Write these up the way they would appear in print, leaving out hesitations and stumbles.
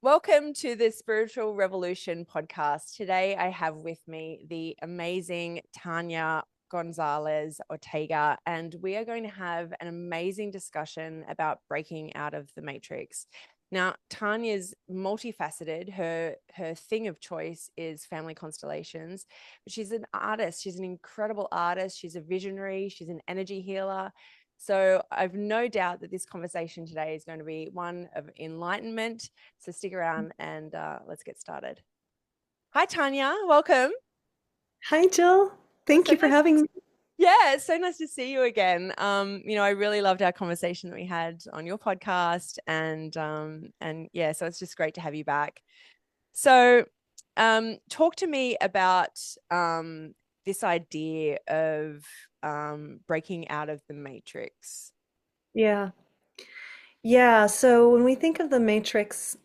Welcome to the Spiritual Revolution podcast. Today, I have with me the amazing Tania Gonzalez-Ortega, and we are going to have an amazing discussion about breaking out of the matrix. Now, Tanya's multifaceted. Her thing of choice is family constellations, but she's an artist. She's an incredible artist. She's a visionary. She's an energy healer. So I've no doubt that this conversation today is going to be one of enlightenment. So stick around and let's get started. Hi, Tania. Welcome. Hi, Jill. Thank So you for nice. having me. Yeah, it's so nice to see you again. I really loved our conversation that we had on your podcast, and yeah, so it's just great to have you back. So, talk to me about this idea of breaking out of the matrix. Yeah. Yeah. So when we think of the Matrix,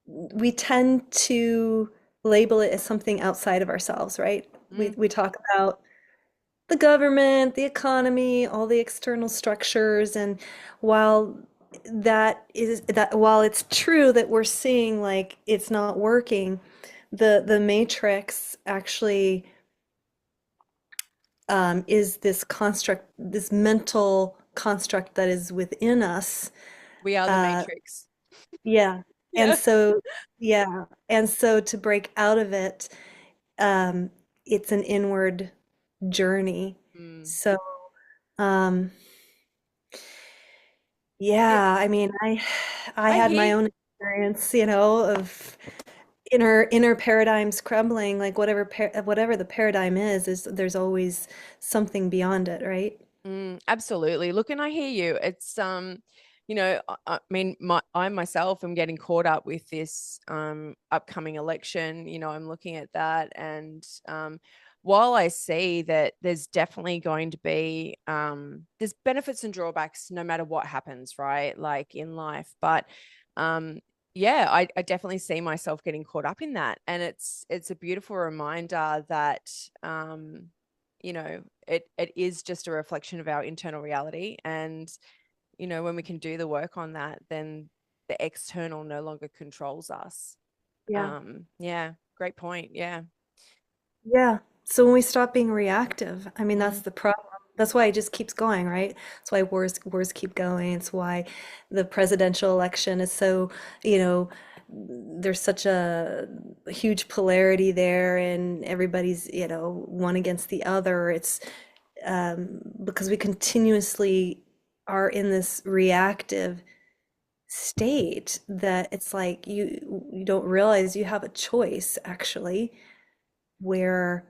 we tend to label it as something outside of ourselves, right? We, Mm, we talk about the government, the economy, all the external structures. And while while it's true that we're seeing like it's not working, the Matrix actually is this construct, this mental construct that is within us. we are the Uh, matrix. yeah. And Yeah. so, yeah. And so to break out of it, um, it's an inward journey. Mm. So, um, Yeah, yeah, I mean, I I had my hear. own experience, of inner paradigms crumbling, like whatever the paradigm is there's always something beyond it, right? Absolutely. Look, and I hear you. It's I mean, I myself am getting caught up with this upcoming election. I'm looking at that, and while I see that there's definitely going to be there's benefits and drawbacks no matter what happens, right? Like in life, but yeah, I definitely see myself getting caught up in that, and it's a beautiful reminder that it is just a reflection of our internal reality. And, when we can do the work on that, then the external no longer controls us. Yeah. Yeah, great point. Yeah. Yeah. So when we stop being reactive, I mean, that's Mm, the problem. That's why it just keeps going, right? That's why wars keep going. It's why the presidential election is so, you know, there's such a huge polarity there, and everybody's, one against the other. It's because we continuously are in this reactive state that it's like you don't realize you have a choice actually, where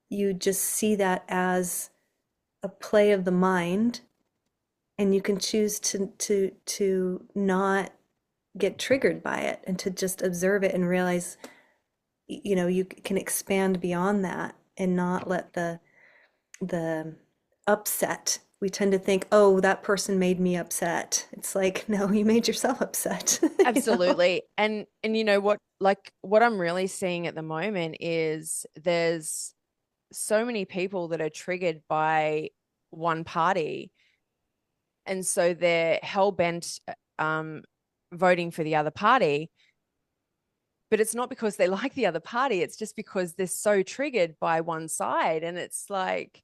you just see that as a play of the mind, and you can choose to not get triggered by it and to just observe it and realize you can expand beyond that and not let the upset. We tend to think, oh, that person made me upset. It's like, no, you made yourself upset. you know absolutely. And you know what, like what I'm really seeing at the moment is there's so many people that are triggered by one party. And so they're hell bent um, voting for the other party, but it's not because they like the other party. It's just because they're so triggered by one side. And it's like,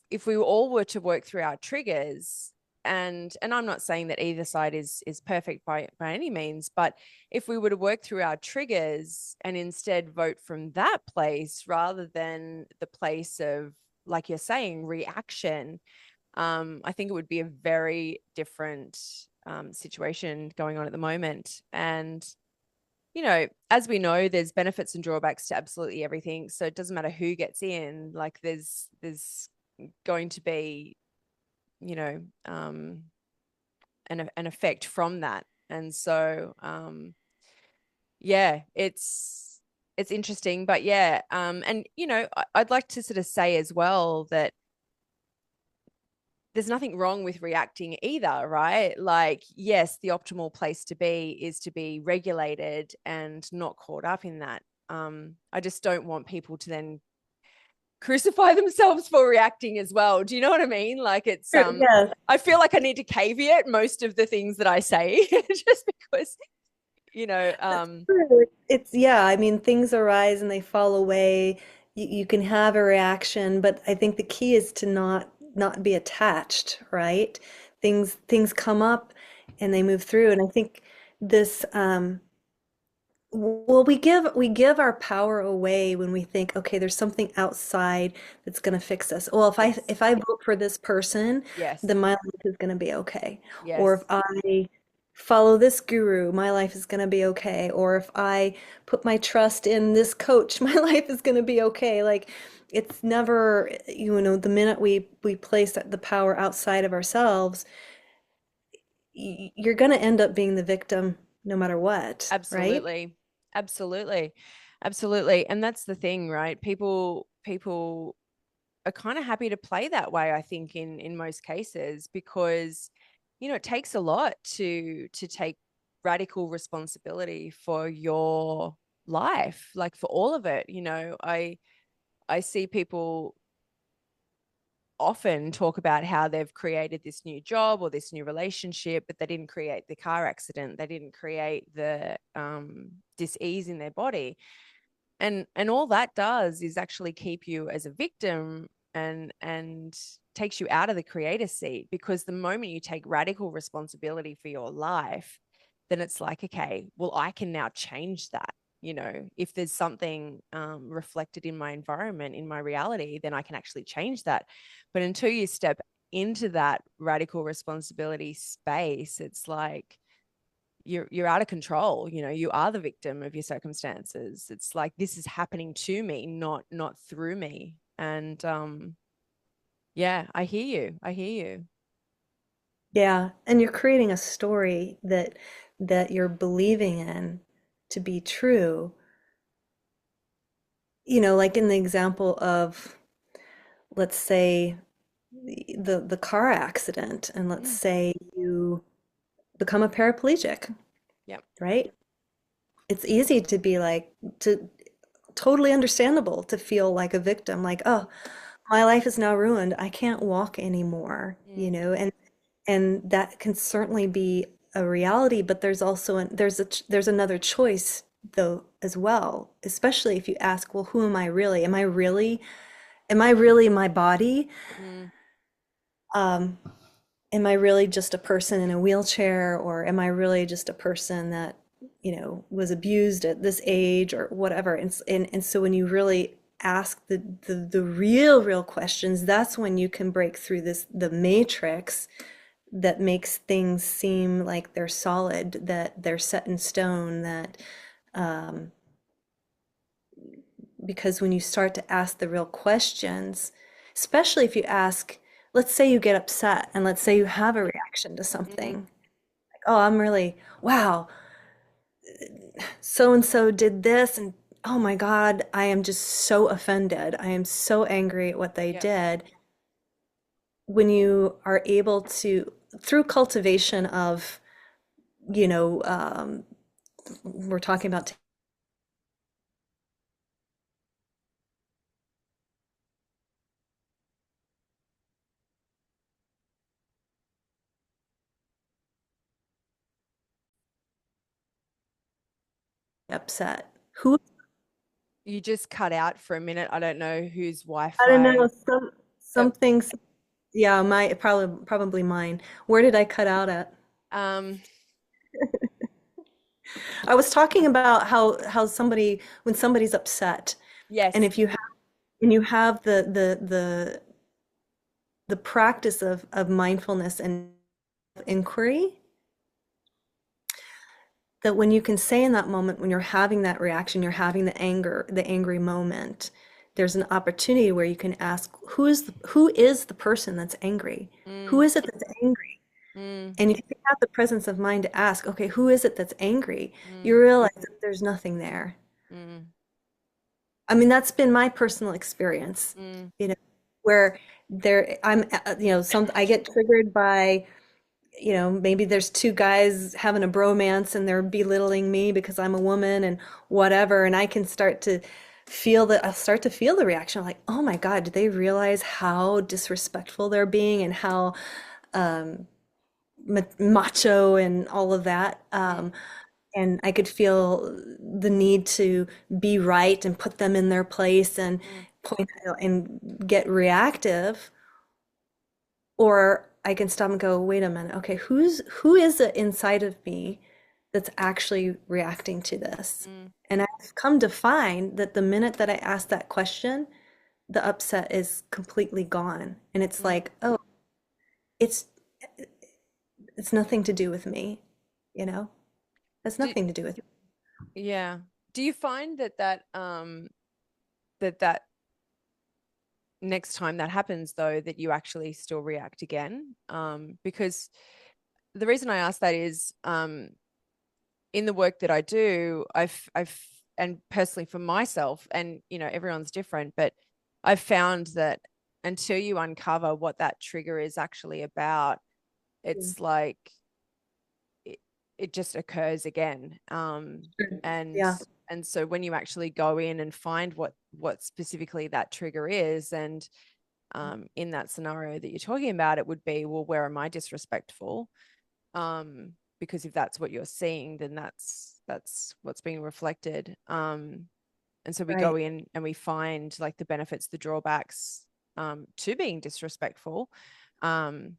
if we all were to work through our triggers, and I'm not saying that either side is perfect by any means, but if we were to work through our triggers and instead vote from that place rather than the place of, like you're saying, reaction, I think it would be a very different situation going on at the moment. And as we know, there's benefits and drawbacks to absolutely everything. So it doesn't matter who gets in. Like there's going to be, you know, an effect from that. And so, yeah, it's interesting, but yeah, and I'd like to sort of say as well that there's nothing wrong with reacting either, right? Like, yes, the optimal place to be is to be regulated and not caught up in that. I just don't want people to then crucify themselves for reacting as well. Do you know what I mean? Like it's Sure, yes. I feel like I need to caveat most of the things that I say just because you know, That's true. It's yeah, I mean, things arise and they fall away. You can have a reaction, but I think the key is to not be attached, right? Things come up and they move through. And I think this well, we give our power away when we think, okay, there's something outside that's going to fix us. Well, if I yes, if I vote for this person, yes, then my life is going to be okay. Or if yes, I follow this guru, my life is going to be okay. Or if I put my trust in this coach, my life is going to be okay. Like it's never, the minute we place the power outside of ourselves, you're going to end up being the victim no matter what, right? absolutely, absolutely, absolutely. And that's the thing, right? People are kind of happy to play that way, I think, in most cases, because it takes a lot to take radical responsibility for your life, like for all of it. I see people often talk about how they've created this new job or this new relationship, but they didn't create the car accident, they didn't create the dis-ease in their body, and all that does is actually keep you as a victim, and takes you out of the creator seat, because the moment you take radical responsibility for your life, then it's like, okay, well, I can now change that. If there's something reflected in my environment, in my reality, then I can actually change that. But until you step into that radical responsibility space, it's like you're out of control. You are the victim of your circumstances. It's like, this is happening to me, not through me. And yeah, I hear you. Yeah, and you're creating a story that you're believing in to be true. Like in the example of, let's say, the car accident, and let's Mm. say you become a paraplegic, Yep. right? It's easy to be like, to totally understandable to feel like a victim, like, oh, my life is now ruined. I can't walk anymore, Mm. and that can certainly be a reality, but there's also there's another choice though as well, especially if you ask, well, who am I really? Am I really my body? Mm. Um, am I really just a person in a wheelchair, or am I really just a person that, was abused at this age or whatever? And so when you really ask the real questions, that's when you can break through the matrix that makes things seem like they're solid, that they're set in stone, that um, because when you start to ask the real questions, especially if you ask, let's say you get upset and let's say you have a reaction to something, Mm. like, oh, I'm really, wow, so and so did this, and oh my God, I am just so offended. I am so angry at what they Yep. did. When you are able to, through cultivation of, you know, we're talking about upset. Who, You just cut out for a minute. I don't know whose I don't know, Wi-Fi. Oh, something, yeah, probably mine. Where did I cut out at? um, I was talking about how somebody, when somebody's upset, and yes. if you have and you have the practice of mindfulness and inquiry, that when you can say in that moment, when you're having that reaction, you're having the angry moment, there's an opportunity where you can ask, who is the person that's angry? Who Mm. is it that's angry? Mm. And if you have the presence of mind to ask, okay, who is it that's angry? Mm. You realize that there's nothing there. Mm. I mean, that's been my personal experience, Mm. you know, where I get triggered by, maybe there's two guys having a bromance and they're belittling me because I'm a woman and whatever. And I'll start to feel the reaction like, oh my God, do they realize how disrespectful they're being and how macho and all of that? Mm. and I could feel the need to be right and put them in their place and Mm, point out and get reactive, or I can stop and go, wait a minute, okay, who is it inside of me that's actually reacting to this? mm, And I've come to find that the minute that I ask that question, the upset is completely gone. And it's mm. like, oh, it's it's nothing to do with me, you know? It's Do, nothing to do with yeah. Do you find that next time that happens though, that you actually still react again? Because the reason I ask that is in the work that I do, and personally for myself, and everyone's different, but I've found that until you uncover what that trigger is actually about, me. it's like it, it just occurs again. Sure. And Yeah, and so when you actually go in and find what specifically that trigger is, and in that scenario that you're talking about, it would be, well, where am I disrespectful? Because if that's what you're seeing, then that's what's being reflected. And so we go right. in and we find like the benefits, the drawbacks to being disrespectful. Um,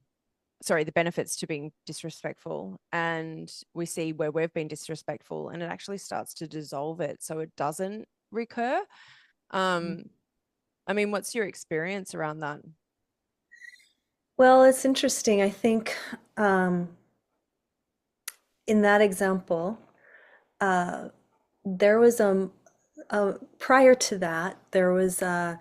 sorry, the benefits to being disrespectful, and we see where we've been disrespectful, and it actually starts to dissolve it so it doesn't recur. Um, I mean, what's your experience around that? Well, it's interesting. I think um, in that example, uh, there was prior to that, there was a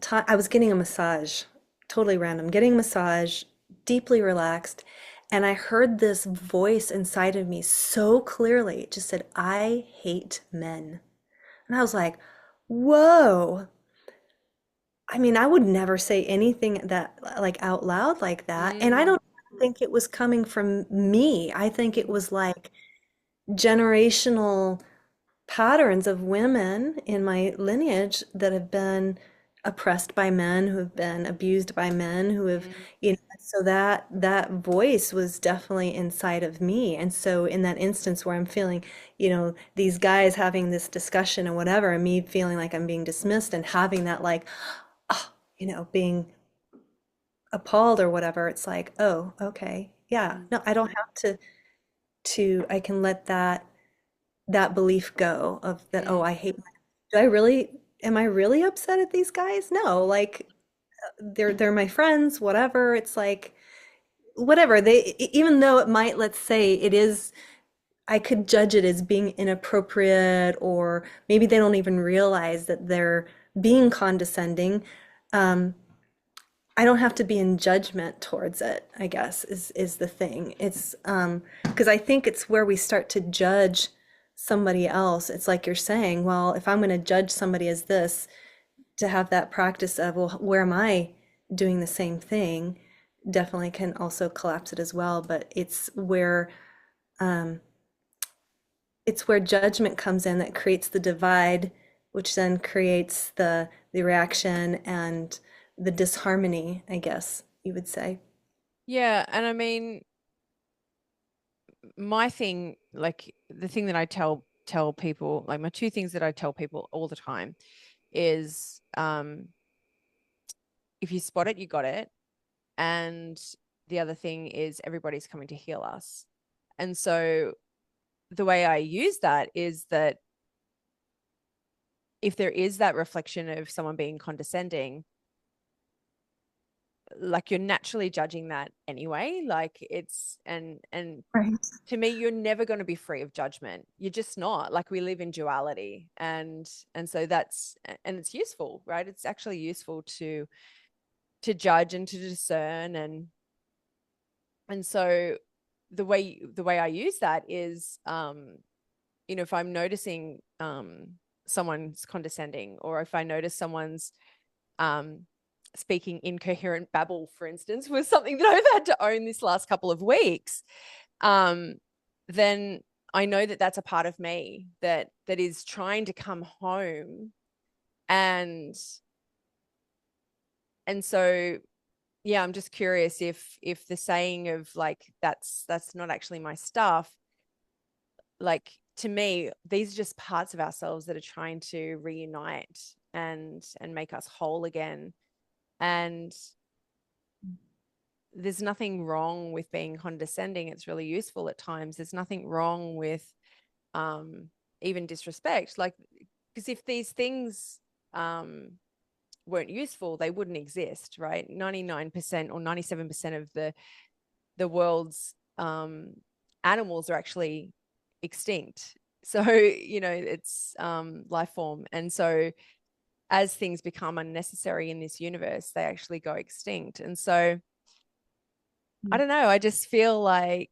time I was getting a massage, totally random, getting a massage, deeply relaxed, and I heard this voice inside of me so clearly. It just said, "I hate men." And I was like, "Whoa." I mean, I would never say anything that like out loud like that. And I Mm, don't think it was coming from me. I think it was like generational patterns of women in my lineage that have been oppressed by men, who have been abused by men, who have, mm, so that voice was definitely inside of me. And so in that instance where I'm feeling, these guys having this discussion and whatever, and me feeling like I'm being dismissed and having that like, oh, being appalled or whatever, it's like, oh, okay. Yeah. mm, No, I don't have to I can let that belief go of that, oh, mm, I hate am I really upset at these guys? No, like they're my friends, whatever. It's like whatever. Even though it might, let's say it is, I could judge it as being inappropriate, or maybe they don't even realize that they're being condescending. Um, I don't have to be in judgment towards it, I guess, is the thing. It's because I think it's where we start to judge somebody else. It's like you're saying, well, if I'm going to judge somebody as this, to have that practice of, well, where am I doing the same thing, definitely can also collapse it as well. But um, it's where judgment comes in that creates the divide, which then creates the reaction and the disharmony, I guess you would say. yeah, and I mean, my thing, like the thing that I tell people, like my two things that I tell people all the time is if you spot it, you got it. And the other thing is everybody's coming to heal us. And so the way I use that is that if there is that reflection of someone being condescending, like you're naturally judging that anyway. Like it's and Right. to me, you're never going to be free of judgment. You're just not. Like we live in duality, and so and it's useful, right? It's actually useful to judge and to discern, and so the way I use that is if I'm noticing someone's condescending, or if I notice someone's um speaking incoherent babble, for instance, was something that I've had to own this last couple of weeks, um then I know that that's a part of me that is trying to come home, and so yeah, I'm just curious if the saying of like that's not actually my stuff, like to me, these are just parts of ourselves that are trying to reunite and make us whole again. And there's nothing wrong with being condescending. It's really useful at times. There's nothing wrong with um even disrespect. Like, because if these things weren't useful, they wouldn't exist, right? 99% or 97% of the world's animals are actually extinct. So, it's life form. And so as things become unnecessary in this universe, they actually go extinct. And so I don't know, I just feel like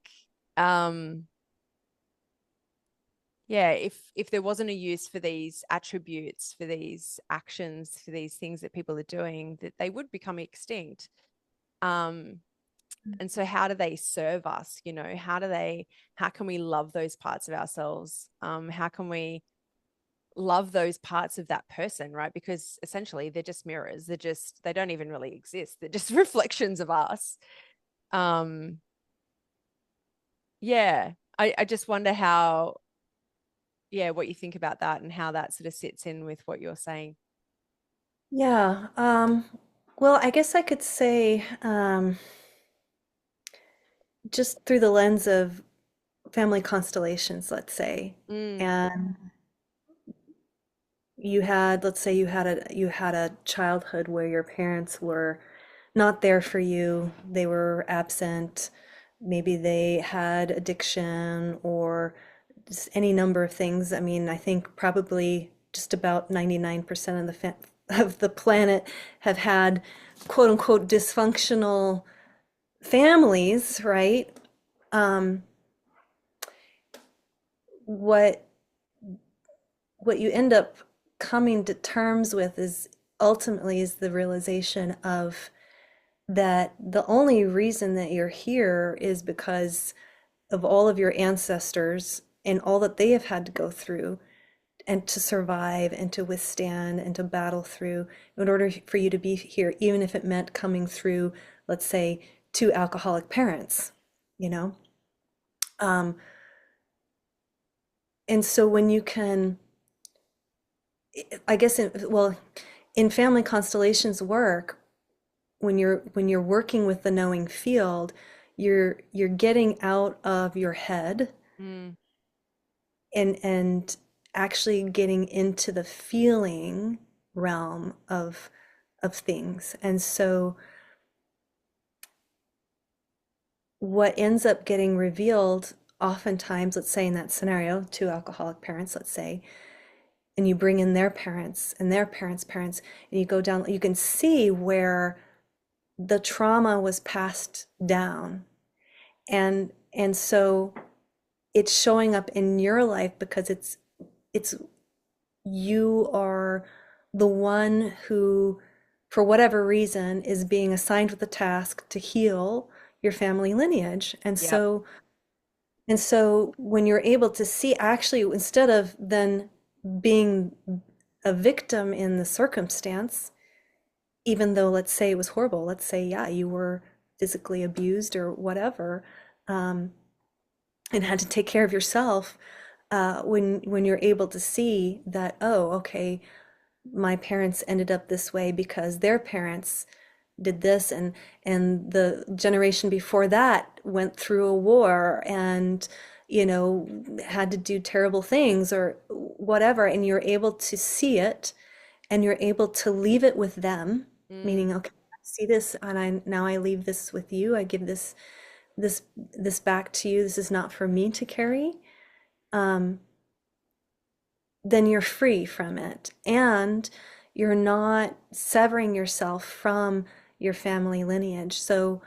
yeah, if there wasn't a use for these attributes, for these actions, for these things that people are doing, that they would become extinct. And so how do they serve us? How can we love those parts of ourselves? How can we love those parts of that person, right? Because essentially they're just mirrors. They don't even really exist. They're just reflections of us. Um, yeah, I just wonder what you think about that and how that sort of sits in with what you're saying. Yeah. Well, I guess I could say, just through the lens of family constellations, let's say, Mm, and you had, let's say you had a childhood where your parents were not there for you, they were absent, maybe they had addiction or just any number of things. I mean, I think probably just about 99% of the planet have had quote unquote dysfunctional families, right? Um, what what you end up coming to terms with is ultimately is the realization of that the only reason that you're here is because of all of your ancestors and all that they have had to go through and to survive and to withstand and to battle through in order for you to be here, even if it meant coming through, let's say, two alcoholic parents, you know? Um, and so when you can, I guess, in family constellations work, when you're working with the knowing field, you're getting out of your head mm, and actually getting into the feeling realm of things. And so what ends up getting revealed oftentimes, let's say in that scenario, two alcoholic parents, let's say, and you bring in their parents and their parents' parents, and you go down, you can see where the trauma was passed down. And so it's showing up in your life because it's you are the one who, for whatever reason, is being assigned with the task to heal your family lineage. And yep. so when you're able to see, actually, instead of then being a victim in the circumstance, even though let's say it was horrible, let's say, yeah, you were physically abused or whatever, um, and had to take care of yourself, when you're able to see that, oh, okay, my parents ended up this way because their parents did this, and the generation before that went through a war and had to do terrible things or whatever, and you're able to see it and you're able to leave it with them, Mm, meaning, okay, I see this and I leave this with you. I give this back to you. This is not for me to carry. um, then you're free from it. And you're not severing yourself from your family lineage. So,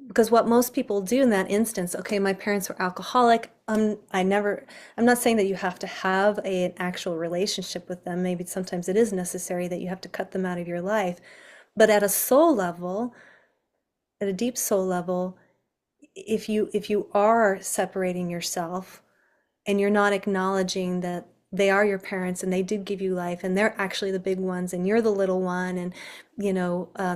because what most people do in that instance, okay, my parents were alcoholic. I'm not saying that you have to have an actual relationship with them. Maybe sometimes it is necessary that you have to cut them out of your life. But at a soul level, at a deep soul level, if you are separating yourself and you're not acknowledging that they are your parents and they did give you life and they're actually the big ones and you're the little one, and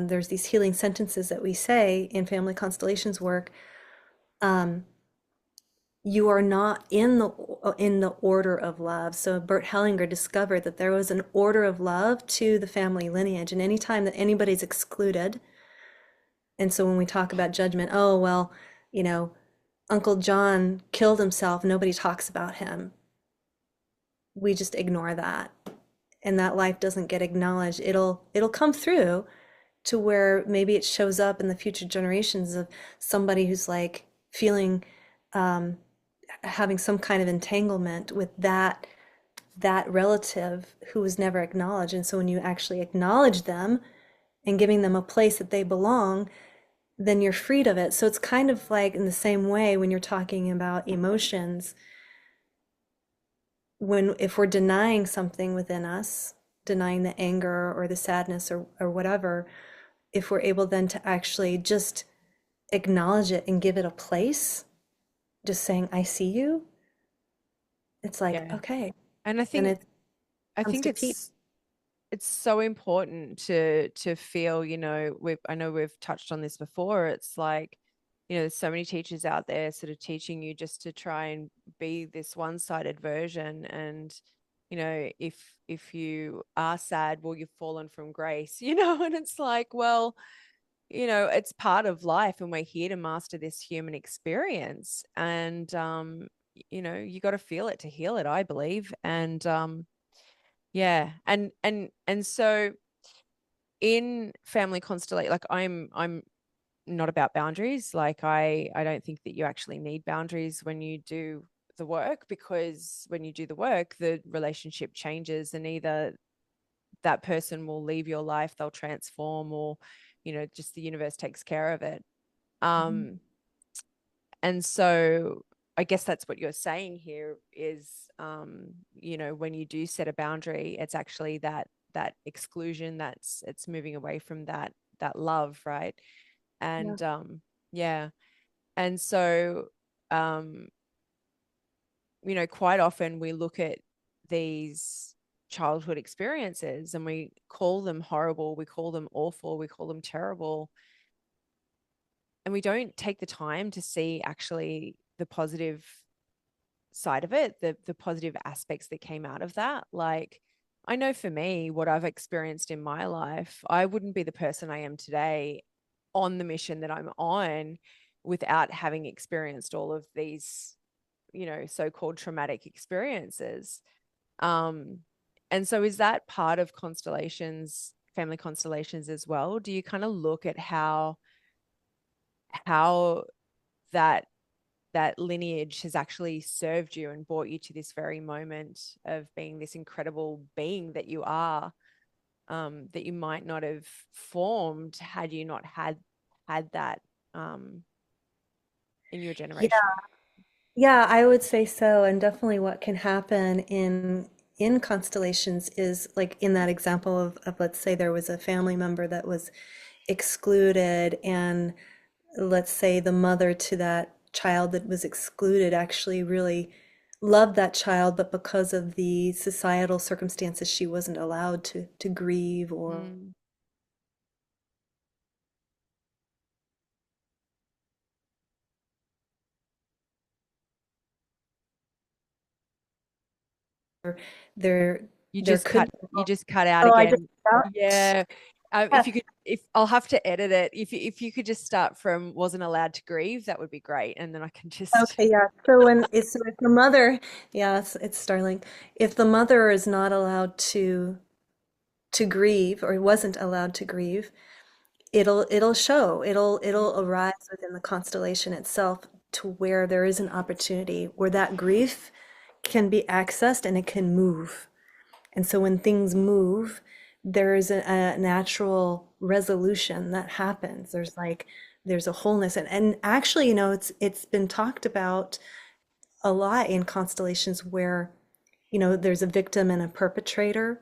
there's these healing sentences that we say in family constellations work, um, you are not in the order of love. So Bert Hellinger discovered that there was an order of love to the family lineage, and anytime that anybody's excluded, and so when we talk about judgment, oh well, you know, Uncle John killed himself, nobody talks about him. We just ignore that. And that life doesn't get acknowledged. It'll come through to where maybe it shows up in the future generations of somebody who's like feeling um, having some kind of entanglement with that relative who was never acknowledged. And so when you actually acknowledge them and giving them a place that they belong, then you're freed of it. So it's kind of like in the same way when you're talking about emotions, when if we're denying something within us, denying the anger or the sadness or whatever, if we're able then to actually just acknowledge it and give it a place, just saying, I see you, it's like, Yeah. okay, And then it I comes think to peace. it's so important to feel, I know we've touched on this before. It's like, there's so many teachers out there sort of teaching you just to try and be this one-sided version. And, if you are sad, well, you've fallen from grace, and it's like, well, it's part of life and we're here to master this human experience. And you got to feel it to heal it, I believe. And yeah. And so in family constellation, like I'm not about boundaries. Like I don't think that you actually need boundaries when you do the work, because when you do the work, the relationship changes, and either that person will leave your life, they'll transform, or just the universe takes care of it. Mhm. um and so I guess that's what you're saying here is, when you do set a boundary, it's actually that exclusion, it's moving away from that love, right? Yeah. And yeah. And so um quite often we look at these childhood experiences and we call them horrible, we call them awful, we call them terrible, and we don't take the time to see actually the positive side of it, the positive aspects that came out of that. Like, I know for me, what I've experienced in my life, I wouldn't be the person I am today on the mission that I'm on without having experienced all of these, so-called traumatic experiences. Um, and so is that part of constellations, family constellations as well? Do you kind of look at how that lineage has actually served you and brought you to this very moment of being this incredible being that you are, that you might not have formed had you not had that um, in your Yeah. generation? Yeah, I would say so. And definitely what can happen in constellations is like in that example of let's say there was a family member that was excluded, and let's say the mother to that child that was excluded actually really loved that child, but because of the societal circumstances, she wasn't allowed to grieve or Mm. there You there just could cut be, you just cut out oh, I just again. Yeah. If yeah. you could, if I'll have to edit it, if you could just start from wasn't allowed to grieve, that would be great, and then I can just. Okay, yeah. So if the mother, yeah, it's Starling. If the mother is not allowed to grieve or wasn't allowed to grieve, it'll show. It'll arise within the constellation itself to where there is an opportunity where that grief can be accessed and it can move. And so when things move, there is a natural resolution that happens. There's a wholeness. And actually, it's been talked about a lot in constellations where, there's a victim and a perpetrator,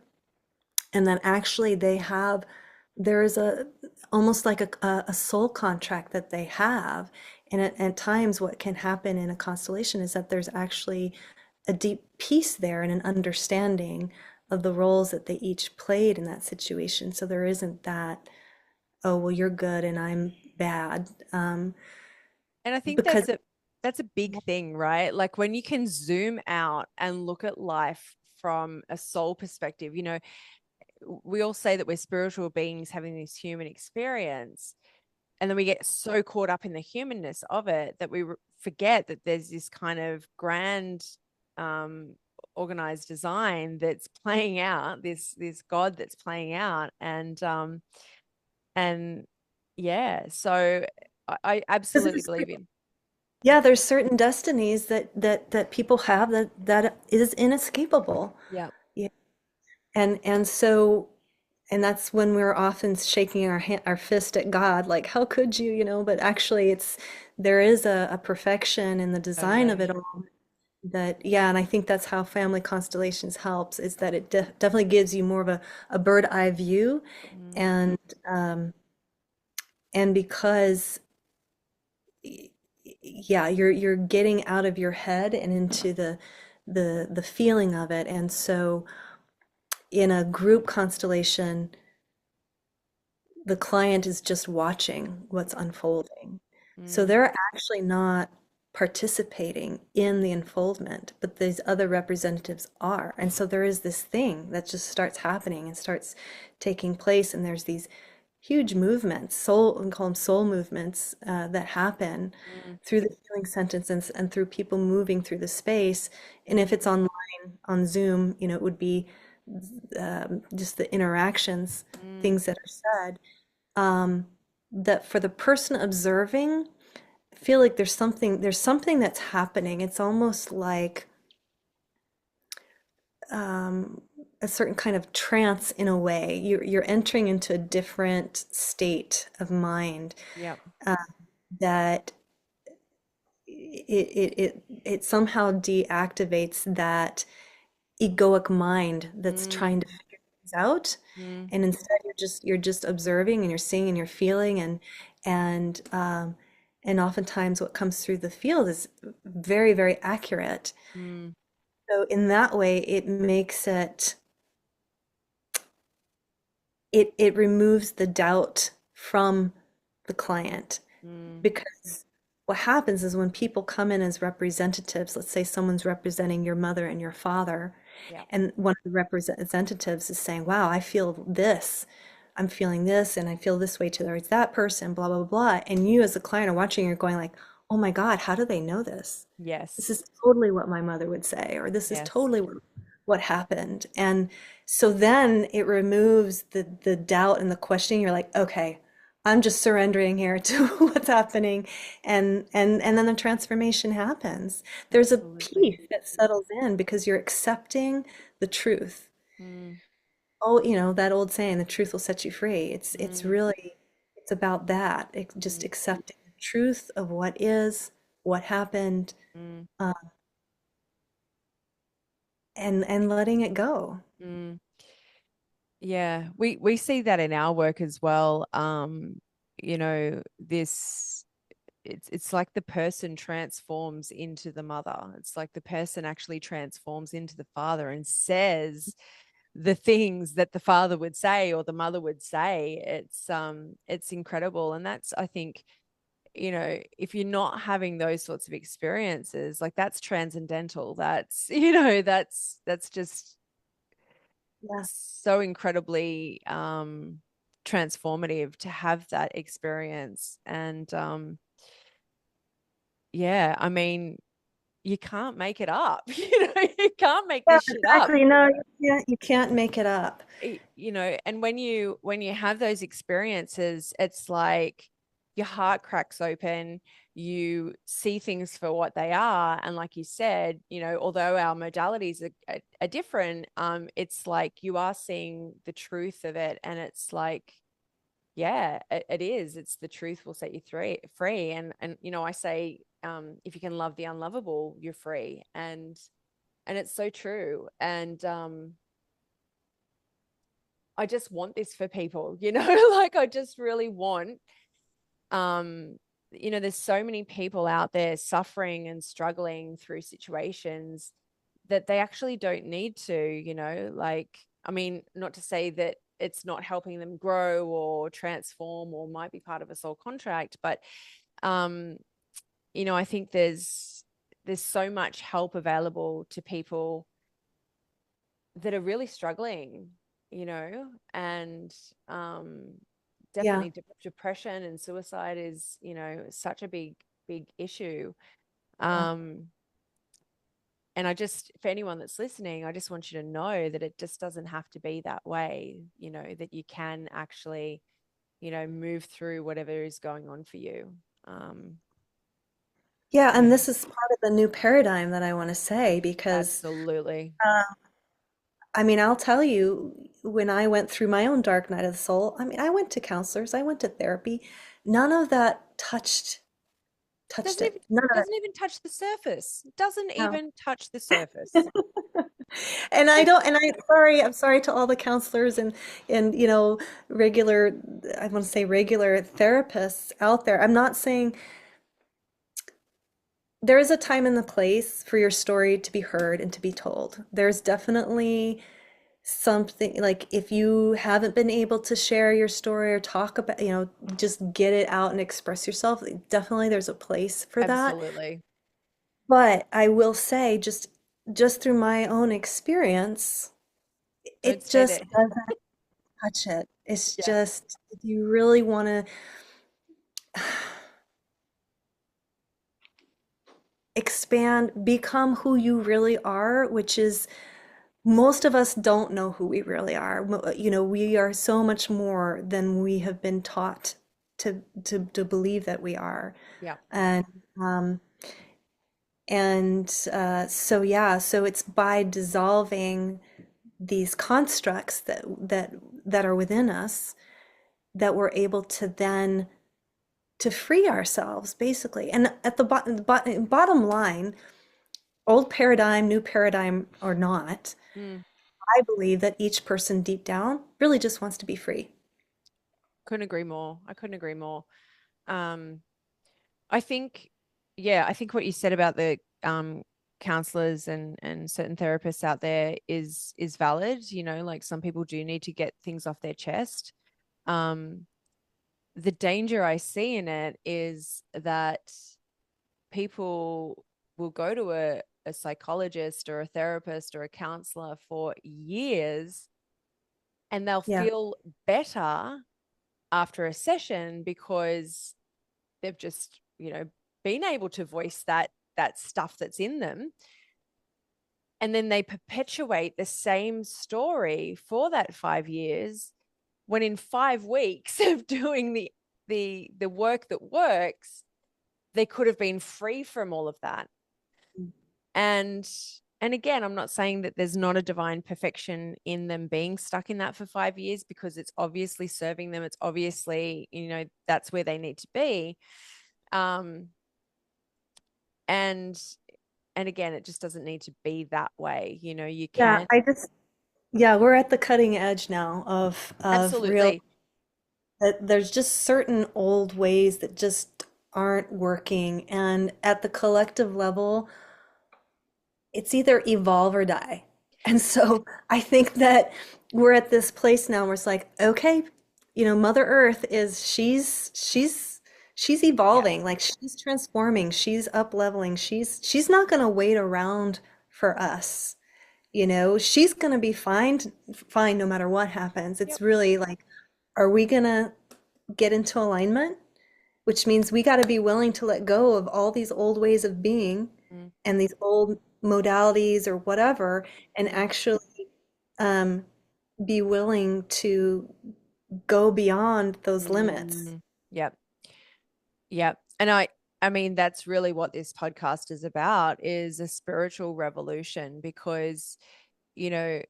and then actually there is a almost like a soul contract that they have. And at times, what can happen in a constellation is that there's actually a deep peace there and an understanding of the roles that they each played in that situation. So there isn't that, oh, well, you're good and I'm bad. And I think Because, that's it. that's a big thing, right? Like when you can zoom out and look at life from a soul perspective, we all say that we're spiritual beings having this human experience, and then we get so caught up in the humanness of it that we forget that there's this kind of grand um organized design that's playing out, this god that's playing out. And yeah, so I 'Cause absolutely believe in. yeah, there's certain destinies that people have that is inescapable. Yeah. Yeah. And so and that's when we're often shaking our fist at God, like, how could you, but actually there is a perfection in the design of Totally. it all that, yeah, and I think that's how family constellations helps, is that it definitely gives you more of a bird eye view. Mm, And um and because yeah, you're getting out of your head and into the feeling of it. And so in a group constellation, the client is just watching what's unfolding. So mm, they're actually not participating in the unfoldment, but these other representatives are. And so there is this thing that just starts happening and starts taking place. And there's these huge movements, soul, we call them soul movements, that happen mm, through the healing sentences and through people moving through the space. And if mm, it's online on Zoom, it would be just the interactions, mm, things that are said, um, that for the person observing, I feel like there's something that's happening. It's almost like um, a certain kind of trance in a way. You're entering into a different state of mind, yeah. uh, that it somehow deactivates that egoic mind that's Mm, trying to figure things out. mm, And instead you're just observing and you're seeing and you're feeling, and oftentimes what comes through the field is very, very accurate. mm, So in that way it removes the doubt from the client. mm, Because what happens is when people come in as representatives, let's say someone's representing your mother and your father, yeah. and one of the representatives is saying, wow, I feel this, I'm feeling this, and I feel this way towards that person, blah, blah, blah. And you as a client are watching, you're going like, oh my God, how do they know this? This Yes. is totally what my mother would say, or this is Yes. totally what happened. And so then it removes the doubt and the questioning. You're like, okay, I'm just surrendering here to what's happening. And then the transformation happens. There's a Absolutely. peace that settles in because you're accepting the truth. Mm, Oh, that old saying, the truth will set you free. It's mm, really, it's about that. Just mm, accepting the truth of what is, what happened, mm, uh, and letting it go. mm. Yeah, we see that in our work as well. This it's like the person transforms into the mother. It's like the person actually transforms into the father and says the things that the father would say or the mother would say. It's incredible. And that's, I think, if you're not having those sorts of experiences, like that's transcendental. That's, that's just Yeah. so incredibly transformative to have that experience. And yeah, I mean, you can't make it up. You can't make Yeah, this shit up. exactly. No, you can't make it up. And when you have those experiences, it's like your heart cracks open, you see things for what they are. And like you said, although our modalities are different, it's like you are seeing the truth of it. And it's like, yeah, it is. It's the truth will set you free. And I say, if you can love the unlovable, you're free. And it's so true. And I just want this for people, like I just really want, um, there's so many people out there suffering and struggling through situations that they actually don't need to, like, I mean, not to say that it's not helping them grow or transform or might be part of a soul contract, but um, I think there's so much help available to people that are really struggling, and Yeah. definitely depression and suicide is, such a big issue. Yeah. Um, and for anyone that's listening, I just want you to know that it just doesn't have to be that way, that you can actually, move through whatever is going on for you. Um, Yeah, and yeah, this is part of the new paradigm that I want to say because absolutely. uh, I mean, I'll tell you, when I went through my own dark night of the soul, I mean, I went to counselors, I went to therapy. None of that touched Doesn't it. even None of it. doesn't even touch the surface. Doesn't No. even touch the surface. And I don't, and I'm sorry to all the counselors and regular, I want to say regular therapists out there. I'm not saying there is a time and the place for your story to be heard and to be told. There's definitely something like if you haven't been able to share your story or talk about, just get it out and express yourself. Definitely there's a place for that. Absolutely. But I will say just through my own experience, Don't it stay just there. doesn't touch it. It's Yeah. just if you really want to expand, become who you really are, which is most of us don't know who we really are. We are so much more than we have been taught to believe that we are. Yeah. And um, so yeah, so it's by dissolving these constructs that are within us that we're able to then to free ourselves, basically. And at the bottom line, old paradigm, new paradigm or not, Mm, I believe that each person deep down really just wants to be free. couldn't agree more. I couldn't agree more. Um, I think, yeah, I think what you said about the counselors and certain therapists out there is valid. Like some people do need to get things off their chest. Um, the danger I see in it is that people will go to a psychologist or a therapist or a counselor for years, and they'll Yeah. feel better after a session because they've just, been able to voice that stuff that's in them. And then they perpetuate the same story for that 5 years, when in 5 weeks of doing the work that works, they could have been free from all of that. And again, I'm not saying that there's not a divine perfection in them being stuck in that for 5 years, because it's obviously serving them. It's obviously, that's where they need to be. Um, and again, it just doesn't need to be that way. You Yeah, can yeah, we're at the cutting edge now of real absolutely. that there's just certain old ways that just aren't working. And at the collective level, it's either evolve or die. And so I think that we're at this place now where it's like, okay, Mother Earth is she's Yeah. evolving, like she's transforming, she's up leveling, she's not gonna wait around for us. She's gonna be fine no matter what happens. Yep. It's really like, are we gonna get into alignment? Which means we got to be willing to let go of all these old ways of being Mm, and these old modalities or whatever, and mm, actually um, be willing to go beyond those limits. mm. Yep. Yep. And I mean, that's really what this podcast is about, is a spiritual revolution. Because, you know,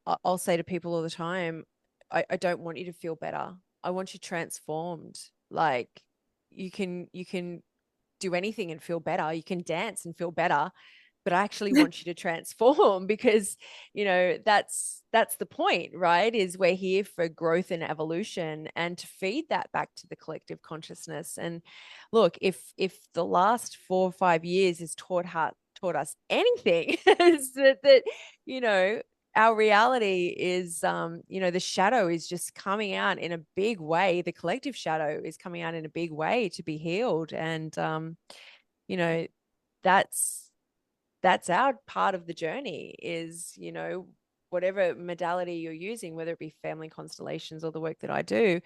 I'll say to people all the time, I don't want you to feel better. I want you transformed. Like, you can do anything and feel better. You can dance and feel better, but I actually want you to transform because, that's the point, right? Is we're here for growth and evolution, and to feed that back to the collective consciousness. And look, if the last 4 or 5 years has taught us anything, is that, you know our reality is, the shadow is just coming out in a big way. The collective shadow is coming out in a big way to be healed. And, you know, that's, that's our part of the journey is, whatever modality you're using, whether it be family constellations or the work that I do,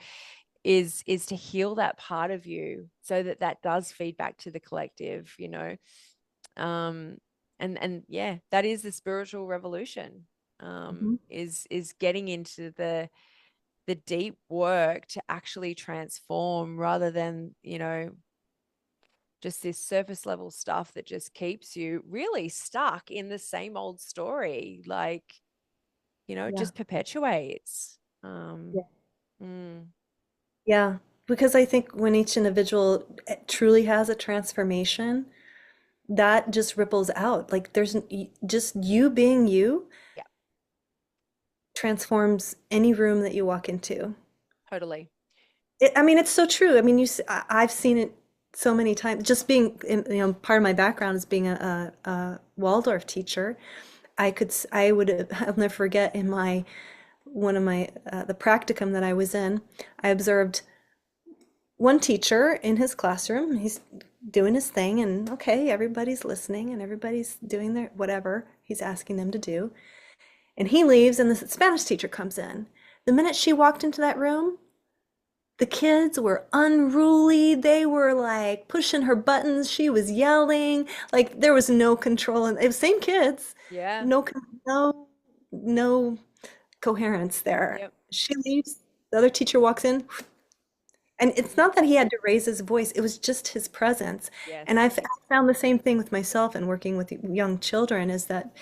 is to heal that part of you so that that does feed back to the collective. um and yeah, that is the spiritual revolution, Mhm. is getting into the deep work to actually transform, rather than just this surface level stuff that just keeps you really stuck in the same old story, like it Yeah. just perpetuates. Yeah. Mm, Yeah. Because I think when each individual truly has a transformation, that just ripples out. Like just you being you yeah, transforms any room that you walk into. totally. I mean, it's so true. I mean, I've seen it so many times. Just being, part of my background is being a Waldorf teacher. I would, I'll never forget in one of my, the practicum that I was in, I observed one teacher in his classroom. He's doing his thing, and okay, everybody's listening and everybody's doing their whatever he's asking them to do. And he leaves, and the Spanish teacher comes in. The minute she walked into that room, the kids were unruly. They were like pushing her buttons. She was yelling. Like there was no control. And it was same kids. Yeah. No, no coherence there. Yep. She leaves. The other teacher walks in. And it's Mm, not that he had to raise his voice. It was just his presence. And yes. I found the same thing with myself and working with young children is that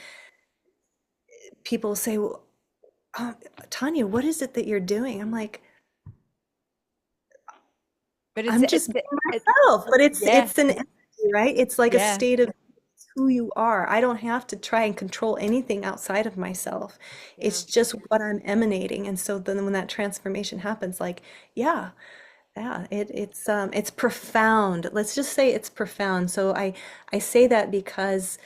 people say, well, Tanya, what is it that you're doing? I'm like, But I'm just being it, myself, but yeah, it's an energy, right? It's like a yeah, state of who you are. I don't have to try and control anything outside of myself. yeah. It's just what I'm emanating. And so then when that transformation happens, like, yeah, yeah, it's profound. Let's just say it's profound. So I say that because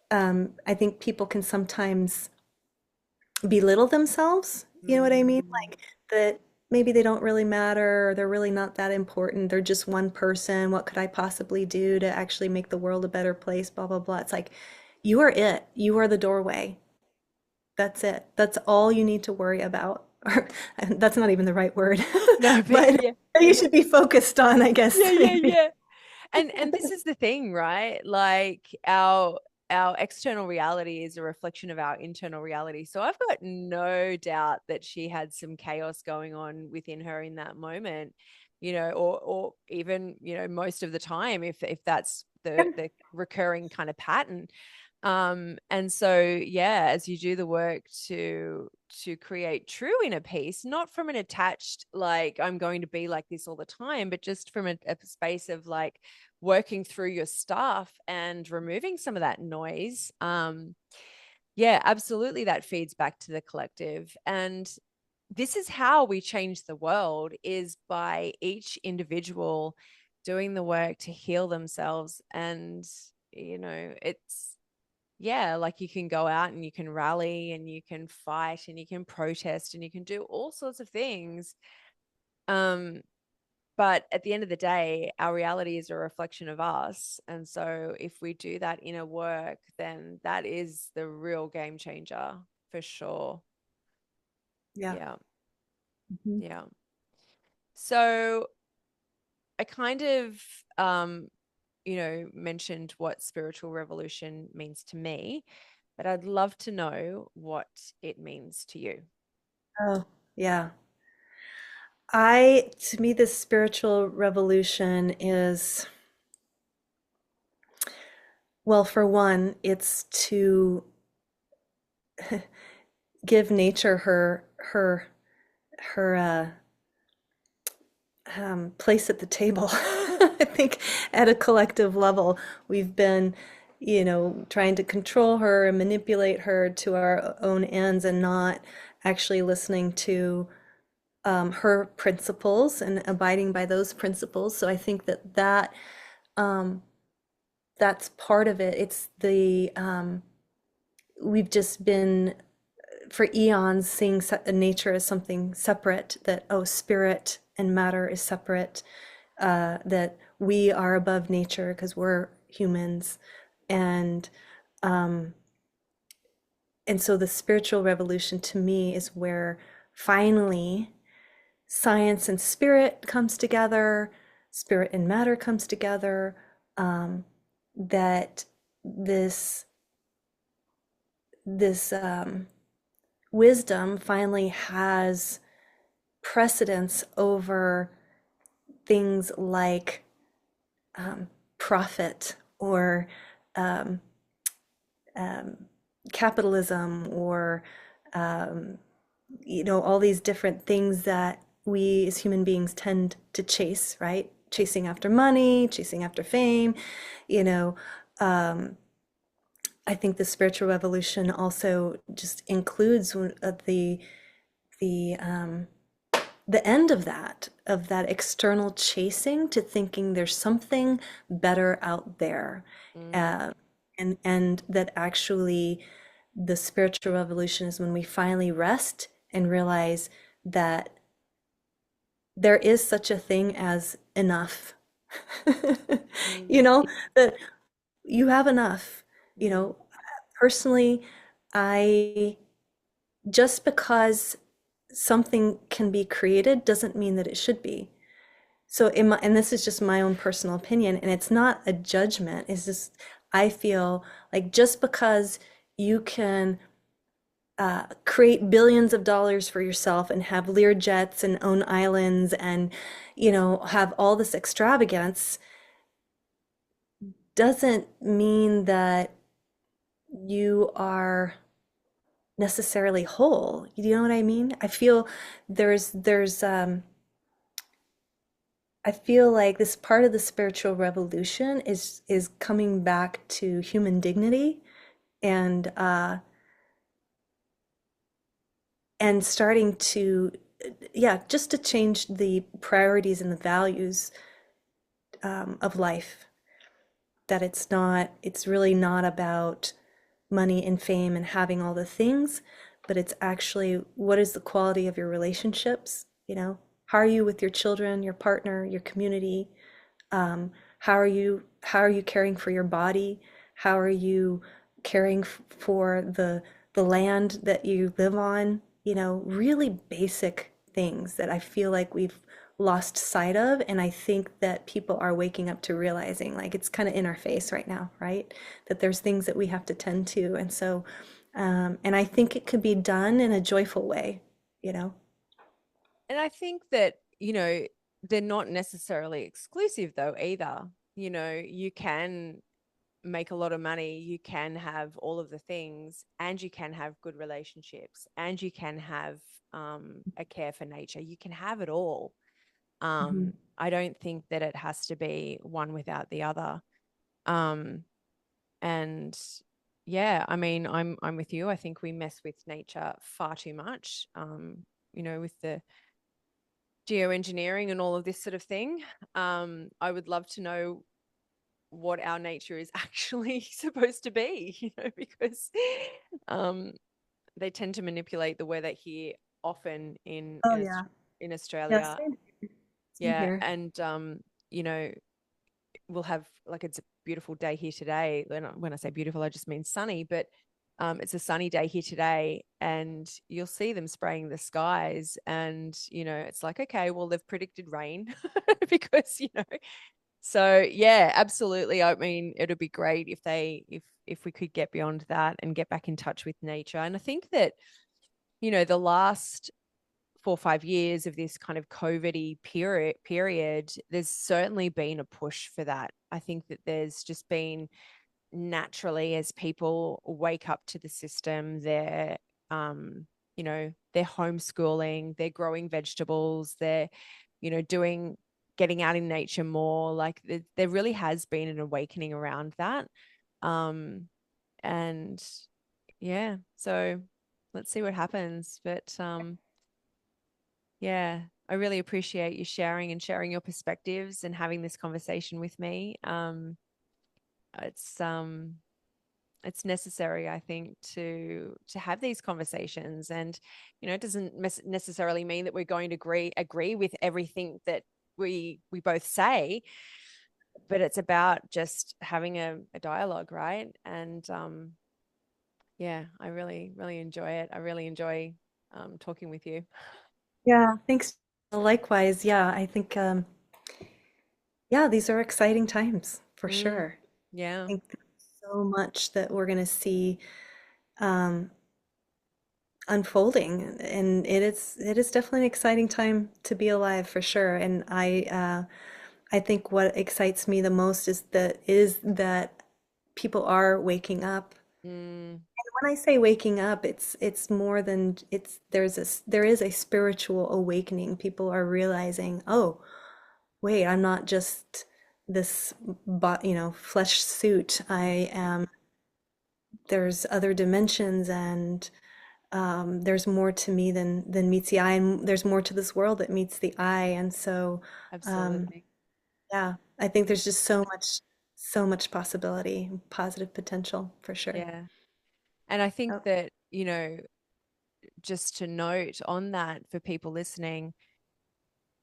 I think people can sometimes belittle themselves. You know what I mean? Mm, Like that maybe they don't really matter or they're really not that important. They're just one person. What could I possibly do to actually make the world a better place? Blah, blah, blah. It's like, you are it. You are the doorway. That's it. That's all you need to worry about. Or that's not even the right word, no, but but yeah, you should be focused on, I guess, yeah, yeah, maybe. yeah. And this is the thing, right? Like our external reality is a reflection of our internal reality. So I've got no doubt that she had some chaos going on within her in that moment, or even, most of the time, if that's the recurring kind of pattern. And so yeah, as you do the work to create true inner peace, not from an attached, like I'm going to be like this all the time, but just from a space of like working through your stuff and removing some of that noise. Yeah, absolutely, that feeds back to the collective. And this is how we change the world, is by each individual doing the work to heal themselves. And it's, yeah, like you can go out and you can rally and you can fight and you can protest and you can do all sorts of things. Um, but at the end of the day, our reality is a reflection of us. And so if we do that inner work, then that is the real game changer for sure. Yeah. Yeah. Mhm. Yeah. So I kind of, mentioned what spiritual revolution means to me, but I'd love to know what it means to you. Oh, yeah. To me, this spiritual revolution is, well, for one, it's to give nature her place at the table. I think at a collective level, we've been, trying to control her and manipulate her to our own ends and not actually listening to her principles and abiding by those principles. So I think um, that's part of it. It's we've just been for eons seeing nature as something separate, that, oh, spirit and matter is separate, that we are above nature because we're humans. And um, and so the spiritual revolution to me is where finally science and spirit comes together, spirit and matter comes together, that this this wisdom finally has precedence over things like um, profit or um, um, capitalism or um, all these different things that we as human beings tend to chase, right? Chasing after money, chasing after fame, you know. Um, I think the spiritual revolution also just includes the the end of that external chasing to thinking there's something better out there, Mm. uh, and that actually the spiritual revolution is when we finally rest and realize that there is such a thing as enough. Mm. You know, that you have enough. You Mm. know, personally, I just because something can be created doesn't mean that it should be. So and this is just my own personal opinion, and it's not a judgment. It's just I feel like just because you can create billions of dollars for yourself and have Lear jets and own islands and have all this extravagance doesn't mean that you are necessarily whole. You know what I mean? I feel there's I feel like this part of the spiritual revolution is coming back to human dignity and starting to, yeah, just to change the priorities and the values of life. That it's really not about money and fame and having all the things, but it's actually what is the quality of your relationships, How are you with your children, your partner, your community? Um, how are you caring for your body? How are you caring for the land that you live on? Really basic things that I feel like we've lost sight of, and I think that people are waking up to realizing, like, it's kind of in our face right now, right? That there's things that we have to tend to, and so and I think it could be done in a joyful way, you know? And I think that, they're not necessarily exclusive though either. You can make a lot of money, you can have all of the things, and you can have good relationships, and you can have a care for nature. You can have it all. Mhm. I don't think that it has to be one without the other. Um, and yeah, I mean, I'm with you. I think we mess with nature far too much. With the geoengineering and all of this sort of thing. I would love to know what our nature is actually supposed to be, because um, they tend to manipulate the weather here often Oh yeah. in Yeah, Australia. same Yeah, here. and you know, we'll have, like, it's a beautiful day here today. When I say beautiful, I just mean sunny, but it's a sunny day here today, and you'll see them spraying the skies, and it's like, okay, well, they've predicted rain because so yeah, absolutely. I mean, it'd be great if we could get beyond that and get back in touch with nature. And I think that, the last 4 or 5 years of this kind of COVID-y period, there's certainly been a push for that. I think that there's just been, naturally, as people wake up to the system, they're homeschooling, they're growing vegetables, they're, doing getting out in nature more. Like there really has been an awakening around that. Um, and yeah, so let's see what happens. But yeah, I really appreciate you sharing your perspectives and having this conversation with me. It's it's necessary, I think, to have these conversations. And it doesn't necessarily mean that we're going to agree with everything that we both say, but it's about just having a dialogue, right? And yeah, I really really enjoy it. I really enjoy talking with you. Yeah, thanks. Likewise, yeah, I think yeah, these are exciting times for Mm, sure. I yeah. think there's so much that we're going to see um, unfolding, and it is definitely an exciting time to be alive for sure. And I think what excites me the most is that people are waking up. Mm, When I say waking up, it's more than it's there is a spiritual awakening. People are realizing, oh, wait, I'm not just this flesh suit. I am There's other dimensions, and there's more to me than meets the eye, and there's more to this world that meets the eye. And so um absolutely. yeah, I think there's just so much possibility, positive potential for sure. Yeah. And I think Oh, that, just to note on that for people listening,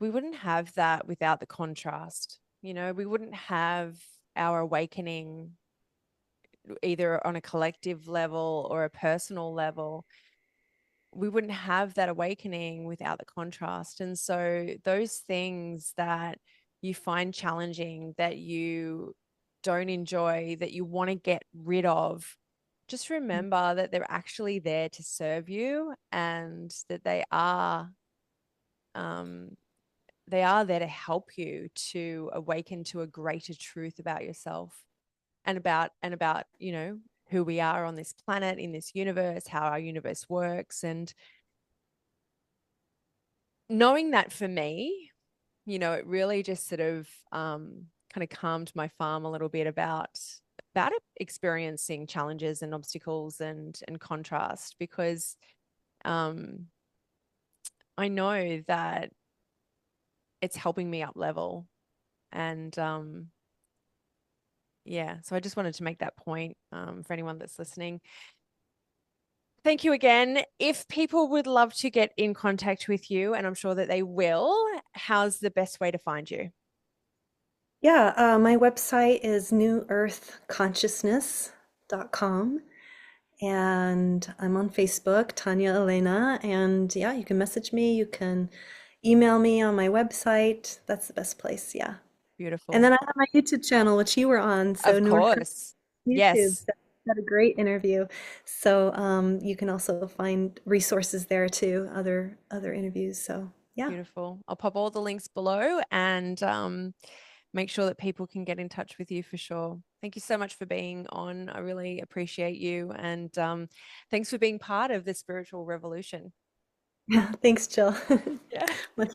we wouldn't have that without the contrast. We wouldn't have our awakening either on a collective level or a personal level. We wouldn't have that awakening without the contrast. And so, those things that you find challenging, that you don't enjoy, that you want to get rid of, just remember that they're actually there to serve you, and that um, they are there to help you to awaken to a greater truth about yourself, and about who we are on this planet, in this universe, how our universe works. And knowing that, for me, it really just sort of kind of calmed my farm a little bit about experiencing challenges and obstacles and contrast, because um I know that it's helping me up level. And yeah, so I just wanted to make that point, for anyone that's listening. Thank you again. If people would love to get in contact with you, and I'm sure that they will, how's the best way to find you? yeah, my website is newearthconsciousness.com, and I'm on Facebook, Tanya Elena, and yeah, you can message me, you can email me on my website. That's the best place, yeah. And Beautiful. then I have my YouTube channel, which you were on, so Of New Earth course. YouTube. Yes. That had a great interview. So you can also find resources there too, other interviews. So yeah. Beautiful. I'll pop all the links below, and make sure that people can get in touch with you for sure. Thank you so much for being on. I really appreciate you. And thanks for being part of the spiritual revolution. Yeah, thanks, Jill. Yeah. Much